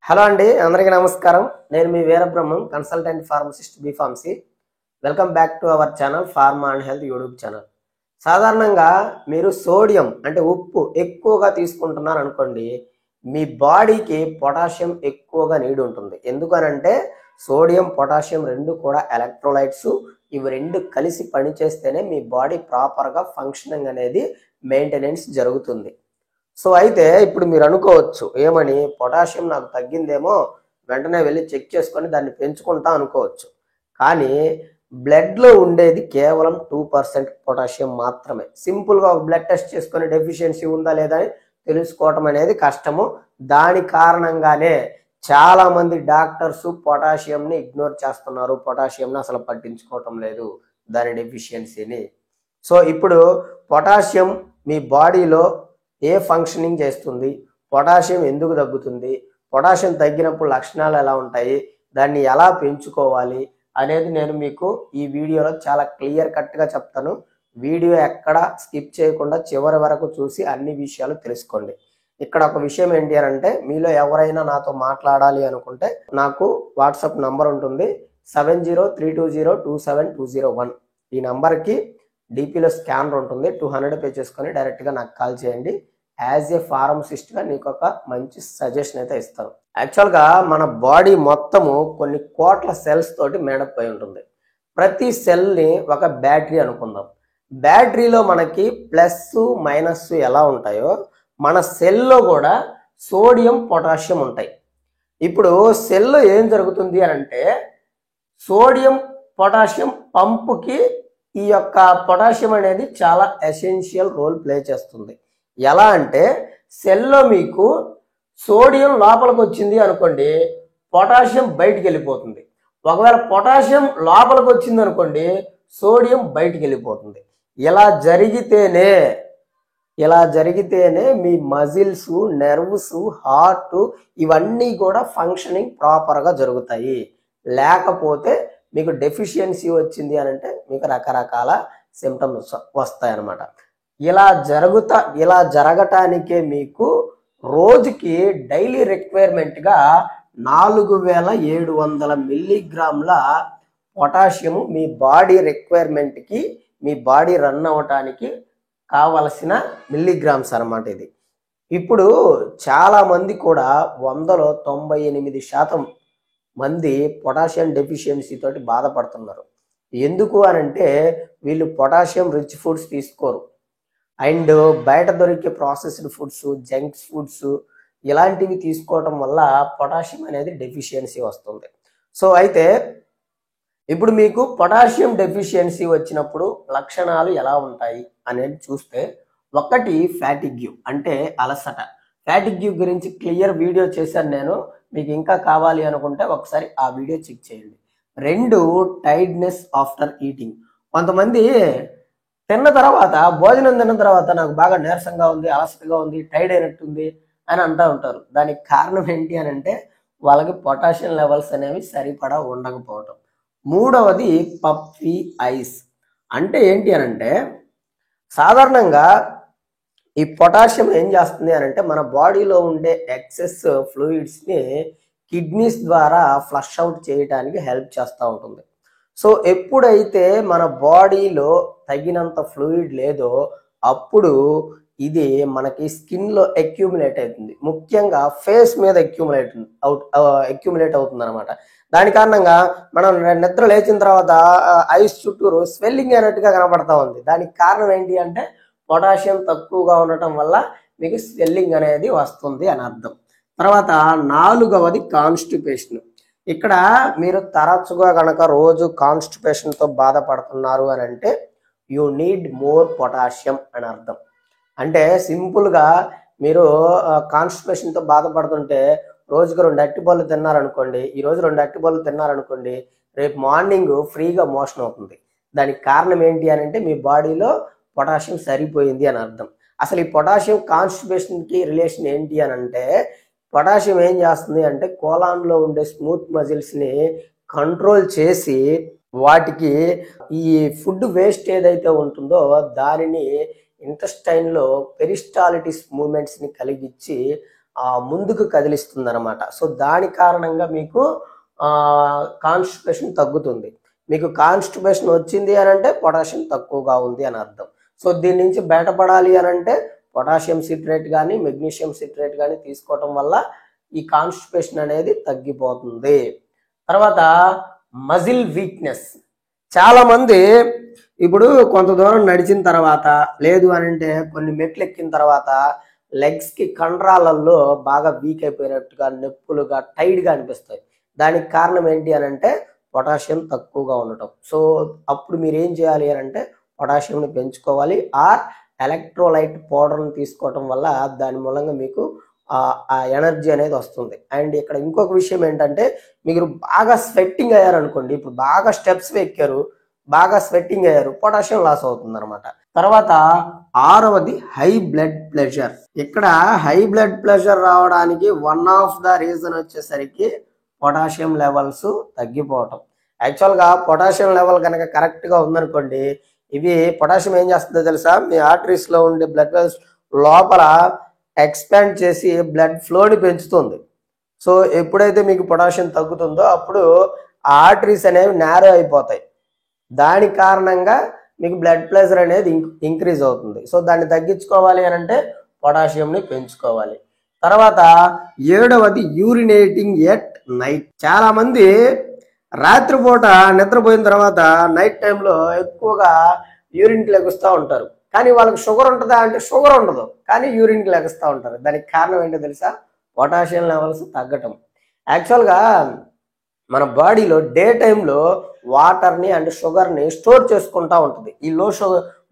Hello అండి, అందరికీ నమస్కారం. నేను మీ Veerabrahmam, consultant pharmacist B pharmacy. Welcome back to our channel pharma and health YouTube channel. సాధారణంగా మీరు సోడియం అంటే ఉప్పు ఎక్కువగా తీసుకుంటున్నారు అనుకోండి, మీ బాడీకి పొటాషియం ఎక్కువగా నీడ్ ఉంటుంది. ఎందుకనంటే సోడియం పొటాషియం రెండు కూడా ఎలక్ట్రోలైట్స్. ఇవి రెండు కలిసి పనిచేస్తేనే మీ బాడీ ప్రాపర్గా ఫంక్షనింగ్ అనేది మెయింటెనెన్స్ జరుగుతుంది. సో అయితే ఇప్పుడు మీరు అనుకోవచ్చు, ఏమని, పొటాషియం నాకు తగ్గిందేమో, వెంటనే వెళ్ళి చెక్ చేసుకొని దాన్ని పెంచుకుంటా అనుకోవచ్చు. కానీ బ్లడ్లో ఉండేది కేవలం 2% పొటాషియం మాత్రమే. సింపుల్గా ఒక బ్లడ్ టెస్ట్ చేసుకొని డెఫిషియన్సీ ఉందా లేదా అని తెలుసుకోవటం అనేది కష్టము. దాని కారణంగానే చాలామంది డాక్టర్స్ పొటాషియంని ఇగ్నోర్ చేస్తున్నారు, పొటాషియంని అసలు పట్టించుకోవటం లేదు, దాని డెఫిషియన్సీని. సో ఇప్పుడు పొటాషియం మీ బాడీలో ఏ ఫంక్షనింగ్ చేస్తుంది, పొటాషియం ఎందుకు తగ్గుతుంది, పొటాషియం తగ్గినప్పుడు లక్షణాలు ఎలా ఉంటాయి, దాన్ని ఎలా పెంచుకోవాలి అనేది నేను మీకు ఈ వీడియోలో చాలా క్లియర్ కట్గా చెప్తాను. వీడియో ఎక్కడ స్కిప్ చేయకుండా చివరి వరకు చూసి అన్ని విషయాలు తెలుసుకోండి. ఇక్కడ ఒక విషయం ఏంటి అని అంటే, మీలో ఎవరైనా నాతో మాట్లాడాలి అనుకుంటే నాకు వాట్సాప్ నంబర్ ఉంటుంది, 7032027201. ఈ నంబర్కి డిపిలో స్కానర్ ఉంటుంది, 200 పే చేసుకొని డైరెక్ట్గా నాకు కాల్ చేయండి. యాజ్ ఏ ఫార్మసిస్ట్గా నీకు ఒక మంచి సజెషన్ అయితే ఇస్తాను. యాక్చువల్గా మన బాడీ మొత్తము కొన్ని కోట్ల సెల్స్ తోటి మేడప్ అయి ఉంటుంది. ప్రతి సెల్ని ఒక బ్యాటరీ అనుకుందాం. బ్యాటరీలో మనకి ప్లస్ మైనస్ ఎలా ఉంటాయో మన సెల్లో కూడా సోడియం పొటాషియం ఉంటాయి. ఇప్పుడు సెల్లో ఏం జరుగుతుంది అని అంటే, సోడియం పొటాషియం పంపుకి ఈ యొక్క పొటాషియం అనేది చాలా ఎసెన్షియల్ రోల్ ప్లే చేస్తుంది. ఎలా అంటే, సెల్లో మీకు సోడియం లోపలికి వచ్చింది అనుకోండి, పొటాషియం బయటికి వెళ్ళిపోతుంది. ఒకవేళ పొటాషియం లోపలికి వచ్చింది అనుకోండి, సోడియం బయటికి వెళ్ళిపోతుంది. ఇలా జరిగితేనే మీ మజిల్స్, నెర్వ్స్, హార్ట్ ఇవన్నీ కూడా ఫంక్షనింగ్ ప్రాపర్గా జరుగుతాయి. లేకపోతే మీకు డెఫిషియన్సీ వచ్చింది అని అంటే మీకు రకరకాల సిమ్టమ్స్ వస్తాయన్నమాట. ఇలా జరగటానికే మీకు రోజుకి డైలీ రిక్వైర్మెంట్గా 4700 మిల్లీగ్రాముల పొటాషియము మీ బాడీ రిక్వైర్మెంట్కి, మీ బాడీ రన్ అవ్వటానికి కావలసిన మిల్లీగ్రామ్స్ అన్నమాట ఇది. ఇప్పుడు చాలామంది కూడా 100లో 98% మంది పొటాషియం డెఫిషియన్సీ తోటి బాధపడుతున్నారు. ఎందుకు అనంటే, వీళ్ళు పొటాషియం రిచ్ ఫుడ్స్ తీసుకోరు, అండ్ బయట దొరికే ప్రాసెస్డ్ ఫుడ్స్, జంక్స్ ఫుడ్స్ ఇలాంటివి తీసుకోవటం వల్ల పొటాషియం అనేది డెఫిషియన్సీ వస్తుంది. సో అయితే ఇప్పుడు మీకు పొటాషియం డెఫిషియన్సీ వచ్చినప్పుడు లక్షణాలు ఎలా ఉంటాయి అనేది చూస్తే, ఒకటి ఫ్యాటిగ్యూ అంటే అలసట. ఫ్యాటిగ్యూ గురించి క్లియర్ వీడియో చేశాను నేను, మీకు ఇంకా కావాలి అనుకుంటే ఒకసారి ఆ వీడియో చెక్ చేయండి. 2, టైర్డ్నెస్ ఆఫ్టర్ ఈటింగ్. కొంతమంది భోజనం తిన్న తర్వాత నాకు బాగా నీరసంగా ఉంది, అలసటగా ఉంది, టైర్డ్ అయినట్టుంది అని అంటూ ఉంటారు. దానికి కారణం ఏంటి అని అంటే, వాళ్ళకి పొటాషియం లెవెల్స్ అనేవి సరిపడా ఉండకపోవటం. 3వది పఫీ ఐస్. అంటే ఏంటి అని అంటే, సాధారణంగా ఈ పొటాషియం ఏం చేస్తుంది అని అంటే, మన బాడీలో ఉండే ఎక్సెస్ ఫ్లూయిడ్స్ని కిడ్నీస్ ద్వారా ఫ్లష్ అవుట్ చేయడానికి హెల్ప్ చేస్తూ ఉంటుంది. సో ఎప్పుడైతే మన బాడీలో తగినంత ఫ్లూయిడ్ లేదో అప్పుడు ఇది మనకి స్కిన్లో అక్యూములేట్ అవుతుంది. ముఖ్యంగా ఫేస్ మీద అక్యూములేట్ అవుతుంది అనమాట. దాని కారణంగా మనం నిద్ర లేచిన తర్వాత ఐస్ చుట్టూరు స్వెల్లింగ్ అయినట్టుగా కనపడతా ఉంది. దానికి కారణం ఏంటి అంటే, పొటాషియం తక్కువగా ఉండటం వల్ల మీకు స్వెల్లింగ్ అనేది వస్తుంది అని అర్థం. తర్వాత 4వది కాన్స్టిపేషన్. ఇక్కడ మీరు తరచుగా కనుక రోజు కాన్స్టిపేషన్తో బాధపడుతున్నారు అని అంటే, యూ నీడ్ మోర్ పొటాషియం అని అర్థం. అంటే సింపుల్గా మీరు కాన్స్టిపేషన్తో బాధపడుతుంటే రోజుకు 2 అరటిపళ్ళు తిన్నారనుకోండి, ఈరోజు 2 అరటిపళ్ళు తిన్నారనుకోండి, రేపు మార్నింగ్ ఫ్రీగా మోషన్ అవుతుంది. దానికి కారణం ఏంటి అని అంటే, మీ బాడీలో పొటాషియం సరిపోయింది అని అర్థం. అసలు ఈ పొటాషియం కాన్స్టిపేషన్కి రిలేషన్ ఏంటి అని అంటే, పొటాషియం ఏం చేస్తుంది అంటే, కోలాన్లో ఉండే స్మూత్ మజిల్స్ని కంట్రోల్ చేసి వాటికి ఈ ఫుడ్ వేస్ట్ ఏదైతే ఉంటుందో దానిని ఇంటెస్టైన్లో పెరిస్టాలిటిస్ మూమెంట్స్ని కలిగించి ముందుకు కదిలిస్తుంది అనమాట. సో దాని కారణంగా మీకు కాన్స్టిపేషన్ తగ్గుతుంది. మీకు కాన్స్టిపేషన్ వచ్చింది అని అంటే పొటాషియం తక్కువగా ఉంది అని అర్థం. సో దీని నుంచి బయటపడాలి అని అంటే పొటాషియం సిట్రేట్ కానీ మెగ్నీషియం సిట్రేట్ కానీ తీసుకోవటం వల్ల ఈ కాన్స్టిపేషన్ అనేది తగ్గిపోతుంది. తర్వాత మజిల్ వీక్నెస్. చాలా మంది ఇప్పుడు కొంత దూరం నడిచిన తర్వాత లేదు అని అంటే కొన్ని మెట్లు ఎక్కిన తర్వాత లెగ్స్ కి కండరాలలో బాగా వీక్ అయిపోయినట్టుగా నొప్పులుగా టైట్గా అనిపిస్తాయి. దానికి కారణం ఏంటి అని అంటే పొటాషియం తక్కువగా ఉండటం. సో అప్పుడు మీరు ఏం చేయాలి అని అంటే పొటాషియంని పెంచుకోవాలి. ఆర్ ఎలక్ట్రోలైట్ పౌడర్ని తీసుకోవటం వల్ల దాని మూలంగా మీకు ఆ ఎనర్జీ అనేది వస్తుంది. అండ్ ఇక్కడ ఇంకొక విషయం ఏంటంటే మీరు బాగా స్వెట్టింగ్ అయ్యారనుకోండి, ఇప్పుడు బాగా స్టెప్స్ ఎక్కారు, బాగా స్వెట్టింగ్ అయ్యారు, పొటాషియం లాస్ అవుతుంది అనమాట. తర్వాత 6వది హై బ్లడ్ ప్రెషర్. ఇక్కడ హై బ్లడ్ ప్రెషర్ రావడానికి వన్ ఆఫ్ ద రీజన్ వచ్చేసరికి పొటాషియం లెవెల్స్ తగ్గిపోవటం. యాక్చువల్గా పొటాషియం లెవెల్ కనుక కరెక్ట్గా ఉందనుకోండి, ఇవి పొటాషియం ఏం చేస్తుందో తెలుసా, మీ ఆర్టరీస్లో ఉండే బ్లడ్ వెల్స్ లోపల ఎక్స్పాండ్ చేసి బ్లడ్ ఫ్లోని పెంచుతుంది. సో ఎప్పుడైతే మీకు పొటాషియం తగ్గుతుందో అప్పుడు ఆ ఆర్టరీస్ అనేవి నేరో అయిపోతాయి. దాని కారణంగా మీకు బ్లడ్ ప్రెషర్ అనేది ఇంక్రీజ్ అవుతుంది. సో దాన్ని తగ్గించుకోవాలి అని అంటే పొటాషియంని పెంచుకోవాలి. తర్వాత 7వది యూరినేటింగ్ ఎట్ నైట్. చాలా మంది రాత్రిపూట నిద్రపోయిన తర్వాత నైట్ టైంలో ఎక్కువగా యూరిన్కి లెగుస్తూ ఉంటారు. కానీ వాళ్ళకి షుగర్ ఉంటుందా అంటే షుగర్ ఉండదు, కానీ యూరిన్కి లెగుస్తూ ఉంటారు. దానికి కారణం ఏంటో తెలుసా, పొటాషియం లెవెల్స్ తగ్గటం. యాక్చువల్గా మన బాడీలో డే టైంలో వాటర్ని అండ్ షుగర్ని స్టోర్ చేసుకుంటూ ఉంటుంది. ఈ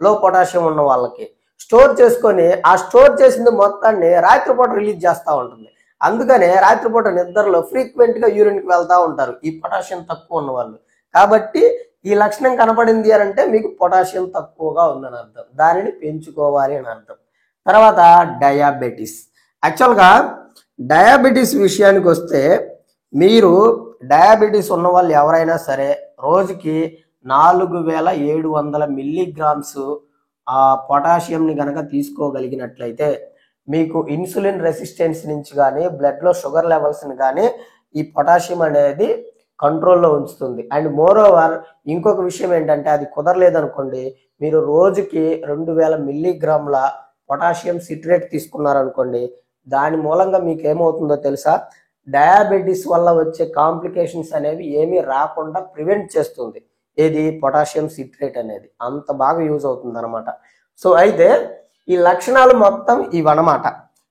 లో పొటాషియం ఉన్న వాళ్ళకి స్టోర్ చేసుకొని ఆ స్టోర్ చేసింది మొత్తాన్ని రాత్రిపూట రిలీజ్ చేస్తూ ఉంటుంది. అందుకనే రాత్రిపూట నిద్రలో ఫ్రీక్వెంట్గా యూరిన్కి వెళ్తూ ఉంటారు ఈ పొటాషియం తక్కువ ఉన్న వాళ్ళు. కాబట్టి ఈ లక్షణం కనపడింది అని అంటే మీకు పొటాషియం తక్కువగా ఉందని అర్థం, దానిని పెంచుకోవాలి అని అర్థం. తర్వాత డయాబెటీస్. యాక్చువల్గా డయాబెటీస్ విషయానికి వస్తే మీరు డయాబెటీస్ ఉన్న వాళ్ళు ఎవరైనా సరే రోజుకి 4700 మిల్లీగ్రామ్స్ పొటాషియంని కనుక తీసుకోగలిగినట్లయితే మీకు ఇన్సులిన్ రెసిస్టెన్స్ నుంచి కానీ బ్లడ్లో షుగర్ లెవెల్స్ని కానీ ఈ పొటాషియం అనేది కంట్రోల్లో ఉంచుతుంది. అండ్ మోర్ ఓవర్ ఇంకొక విషయం ఏంటంటే అది కుదరలేదనుకోండి, మీరు రోజుకి 2000 మిల్లీగ్రాముల పొటాషియం సిట్రేట్ తీసుకున్నారనుకోండి, దాని మూలంగా మీకు ఏమవుతుందో తెలుసా, డయాబెటీస్ వల్ల వచ్చే కాంప్లికేషన్స్ అనేవి ఏమీ రాకుండా ప్రివెంట్ చేస్తుంది. ఏది పొటాషియం సిట్రేట్ అనేది అంత బాగా యూజ్ అవుతుంది అనమాట. సో అయితే ఈ లక్షణాలు మొత్తం ఇవన్నమాట.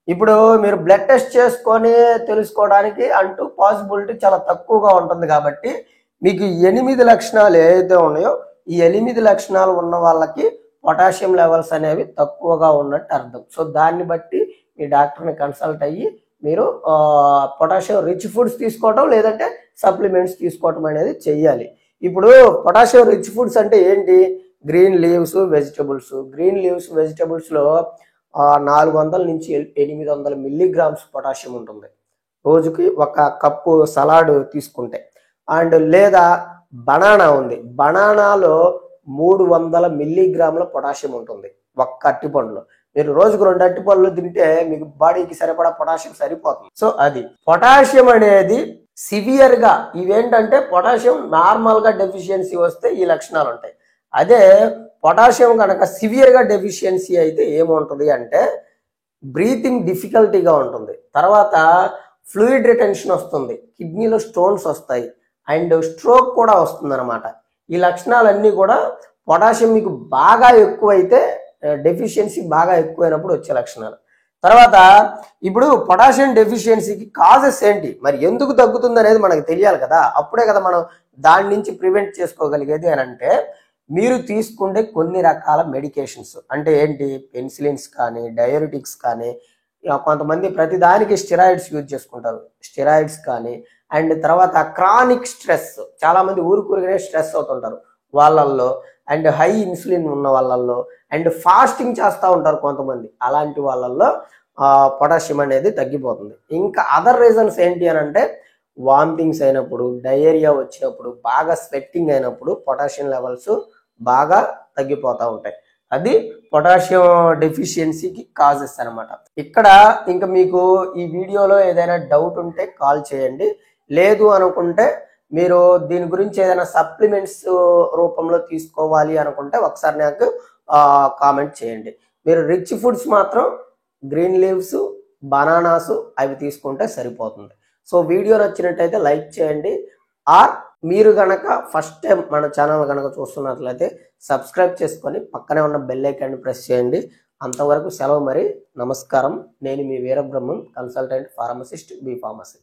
ఇప్పుడు మీరు బ్లడ్ టెస్ట్ చేసుకొని తెలుసుకోవడానికి అంటూ పాసిబిలిటీ చాలా తక్కువగా ఉంటుంది. కాబట్టి మీకు 8 లక్షణాలు ఏదైతే ఉన్నాయో ఈ 8 లక్షణాలు ఉన్న వాళ్ళకి పొటాషియం లెవెల్స్ అనేవి తక్కువగా ఉన్నట్టు అర్థం. సో దాన్ని బట్టి మీ డాక్టర్ని కన్సల్ట్ అయ్యి మీరు పొటాషియం రిచ్ ఫుడ్స్ తీసుకోవటం లేదంటే సప్లిమెంట్స్ తీసుకోవటం అనేది చెయ్యాలి. ఇప్పుడు పొటాషియం రిచ్ ఫుడ్స్ అంటే ఏంటి, green leaves vegetables. Green leaves వెజిటబుల్స్లో 400 నుంచి 800 మిల్లీగ్రామ్స్ పొటాషియం ఉంటుంది రోజుకి ఒక కప్పు సలాడ్ తీసుకుంటే. అండ్ లేదా బనానా ఉంది, బనానాలో 300 మిల్లీగ్రాముల పొటాషియం ఉంటుంది ఒక్క అట్టిపండులో. మీరు రోజుకు 2 అట్టిపళ్ళు తింటే మీకు బాడీకి సరిపడా పొటాషియం సరిపోతుంది. సో అది పొటాషియం అనేది సివియర్ గా, ఇవేంటంటే పొటాషియం నార్మల్ గా డెఫిషియన్సీ వస్తే ఈ లక్షణాలు ఉంటాయి. అదే పొటాషియం కనుక సివియర్ గా డెఫిషియన్సీ అయితే ఏముంటుంది అంటే బ్రీతింగ్ డిఫికల్టీగా ఉంటుంది, తర్వాత ఫ్లూయిడ్ రిటెన్షన్ వస్తుంది, కిడ్నీలో స్టోన్స్ వస్తాయి, అండ్ స్ట్రోక్ కూడా వస్తుంది అనమాట. ఈ లక్షణాలన్నీ కూడా పొటాషియం మీకు బాగా ఎక్కువైతే, డెఫిషియన్సీ బాగా ఎక్కువైనప్పుడు వచ్చే లక్షణాలు. తర్వాత ఇప్పుడు పొటాషియం డెఫిషియన్సీకి కాజెస్ ఏంటి, మరి ఎందుకు తగ్గుతుంది అనేది మనకు తెలియాలి కదా. అప్పుడే కదా మనం దాని నుంచి ప్రివెంట్ చేసుకోగలిగేది. అని అంటే మీరు తీసుకుంటే కొన్ని రకాల మెడికేషన్స్ అంటే ఏంటి, పెన్సిలిన్స్ కానీ డయోరిటిక్స్ కానీ, కొంతమంది ప్రతిదానికి స్టెరాయిడ్స్ యూజ్ చేసుకుంటారు, స్టెరాయిడ్స్ కానీ. అండ్ తర్వాత క్రానిక్ స్ట్రెస్, చాలా మంది ఊరికూరికనే స్ట్రెస్ అవుతుంటారు వాళ్ళల్లో, అండ్ హై ఇన్సులిన్ ఉన్న వాళ్ళల్లో, అండ్ ఫాస్టింగ్ చేస్తూ ఉంటారు కొంతమంది, అలాంటి వాళ్ళల్లో పొటాషియం అనేది తగ్గిపోతుంది. ఇంకా అదర్ రీజన్స్ ఏంటి అని అంటే వామిటింగ్స్ అయినప్పుడు, డయేరియా వచ్చినప్పుడు, బాగా స్వెట్టింగ్ అయినప్పుడు పొటాషియం లెవెల్స్ బాగా తగ్గిపోతూ ఉంటాయి. అది పొటాషియం డెఫిషియన్సీకి కాజెస్ అనమాట. ఇక్కడ ఇంకా మీకు ఈ వీడియోలో ఏదైనా డౌట్ ఉంటే కాల్ చేయండి. లేదు అనుకుంటే మీరు దీని గురించి ఏదైనా సప్లిమెంట్స్ రూపంలో తీసుకోవాలి అనుకుంటే ఒకసారి నాకు కామెంట్ చేయండి. మీరు రిచ్ ఫుడ్స్ మాత్రం గ్రీన్ లీవ్స్, బనానాస్ అవి తీసుకుంటే సరిపోతుంది. సో వీడియో నచ్చినట్టయితే లైక్ చేయండి. ఆర్ మీరు గనక ఫస్ట్ టైం మన ఛానల్ కనుక చూస్తున్నట్లయితే సబ్స్క్రైబ్ చేసుకొని పక్కనే ఉన్న బెల్ ఐకాన్ని ప్రెస్ చేయండి. అంతవరకు సెలవు మరి. నమస్కారం. నేను మీ Veerabrahmam, consultant pharmacist, B pharmacy.